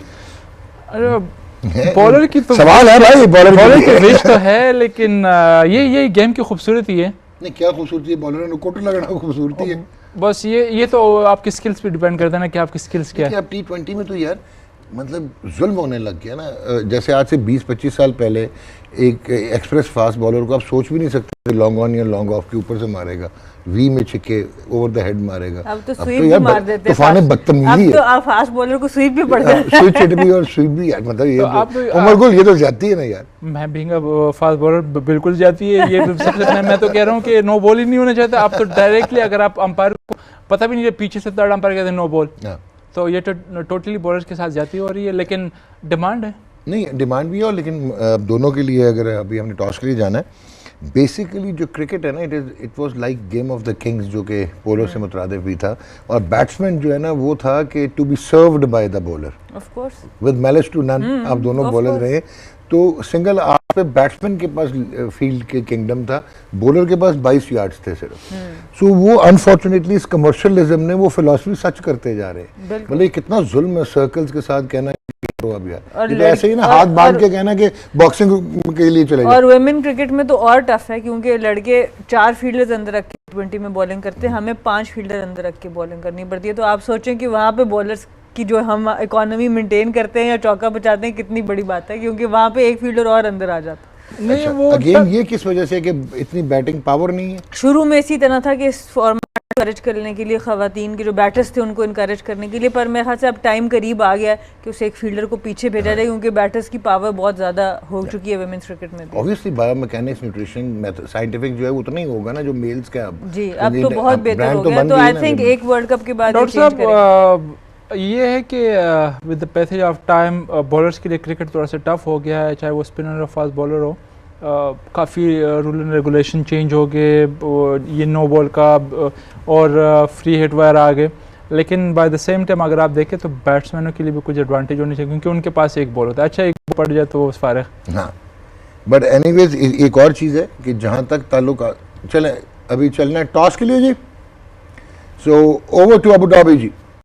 Speaker 3: अरे बॉलर की तो
Speaker 1: सवाल है भाई,
Speaker 3: बॉलर की विश तो है, लेकिन ये गेम की खूबसूरती है।
Speaker 1: नहीं, क्या खूबसूरती है? बॉलर ने कोट लगना खूबसूरती है,
Speaker 3: बस ये तो आपकी स्किल्स पे डिपेंड करता है ना कि आपकी स्किल्स क्या है।
Speaker 1: अब T20 में तो यार मतलब जुल्म होने लग गया ना, जैसे आज से 20-25 साल पहले एक एक्सप्रेस फास्ट बॉलर को आप सोच भी नहीं सकते लॉन्ग ऑन या लॉन्ग ऑफ के ऊपर से मारेगा, वी में छिके ओवर द हेड मारेगा।
Speaker 2: अब तो स्वीप भी मार देते हैं,
Speaker 1: तूफान बदतमीजी है।
Speaker 2: अब तो आप फास्ट बॉलर को स्वीप भी पड़ जाता है,
Speaker 1: स्विच हिट भी और स्वीप भी यार, मतलब ये उमर गुल ये तो जाती है ना यार।
Speaker 3: मैं बीइंग अ फास्ट बॉलर बिल्कुल जाती है ये सबसे मैं तो कह रहा हूँ कि नो बॉल ही नहीं होना चाहता। आप तो डायरेक्टली अगर आप अंपायर को पता भी नहीं, पीछे से थर्ड अंपायर कहते हैं नो बॉल, तो ये टोटली बॉलर्स के साथ जाती हो रही है, लेकिन डिमांड है। नहीं,
Speaker 1: डिमांड भी है, लेकिन दोनों के लिए अगर अभी हमने टॉस के लिए जाना है, बेसिकली जो क्रिकेट है ना, it was like game of the Kings, जो कि पोलो से मुतरादिफ भी था, और बैट्समैन जो है ना वो था कि to be served by the bowler,
Speaker 2: of course
Speaker 1: with malice to none. आप दोनों बॉलर रहे तो सिंगल आप पे बैट्समैन के पास फील्ड के किंगडम था, बॉलर के पास 22 यार्ड्स थे सिर्फ। सो वो अनफॉर्चुनेटली इस कमर्शियलिज्म ने वो फिलॉसफी सच करते जा रहे हैं। मतलब कितना जुल्म है सर्कल्स के साथ कहना अब यार, तो ऐसे ही ना हाथ बांध के कहना कि बॉक्सिंग के लिए चले जाओ।
Speaker 2: और वुमेन क्रिकेट में तो और टफ है, क्योंकि लड़के 4 फील्डर्स अंदर रख के T20 में बॉलिंग करते हैं, हमें 5 फील्डर अंदर रख के बॉलिंग करनी पड़ती है। तो आप सोचें कि वहाँ पे बॉलर्स की जो हम इकोनॉमी मेंटेन करते हैं या चौका बचाते हैं, कितनी बड़ी बात है, क्योंकि वहाँ पे एक फील्डर और अंदर आ जाता है।
Speaker 3: नहीं, वो
Speaker 1: अगेन ये किस वजह से कि इतनी बैटिंग पावर नहीं है?
Speaker 2: शुरू में इसी तरह था कि इस फॉर्मेट इनकरेज करने के लिए खवातीन के जो बैटर्स थे उनको इनकरेज करने के लिए, पर मेरे ख्याल से अब टाइम करीब आ गया है कि उसे एक फील्डर को पीछे भेजा जाए, क्योंकि बैटर्स की पावर बहुत ज़्यादा हो चुकी है वुमेन्स क्रिकेट में।
Speaker 1: ऑब्वियसली बायोमैकेनिक्स, न्यूट्रिशन, साइंटिफिक जो है वो तो नहीं होगा ना जो मेल्स का अब।
Speaker 2: जी, अब तो बहुत बेहतर हो गया। तो आई थिंक एक वर्ल्ड कप के बाद
Speaker 3: डॉक्टर साहब ये है कि with the passage of time bowlers के लिए क्रिकेट थोड़ा सा टफ हो गया है, चाहे वो स्पिनर और फास्ट बॉलर हो। काफ़ी रूल एंड रेगुलेशन चेंज हो गए, ये नो बॉल का और फ्री हिट वगैरह आ गए, लेकिन बाय द सेम टाइम अगर आप देखें तो बैट्समैनों के लिए भी कुछ एडवांटेज होनी चाहिए क्योंकि उनके पास एक बॉल होता है। अच्छा एक बॉल पड़ जाए तो वो फारिग।
Speaker 1: हाँ, बट एनीवेज एक और चीज़ है कि जहाँ तक ताल्लुक, चले अभी चलना है टॉस के लिए जी। So over to Abu Dhabi ji.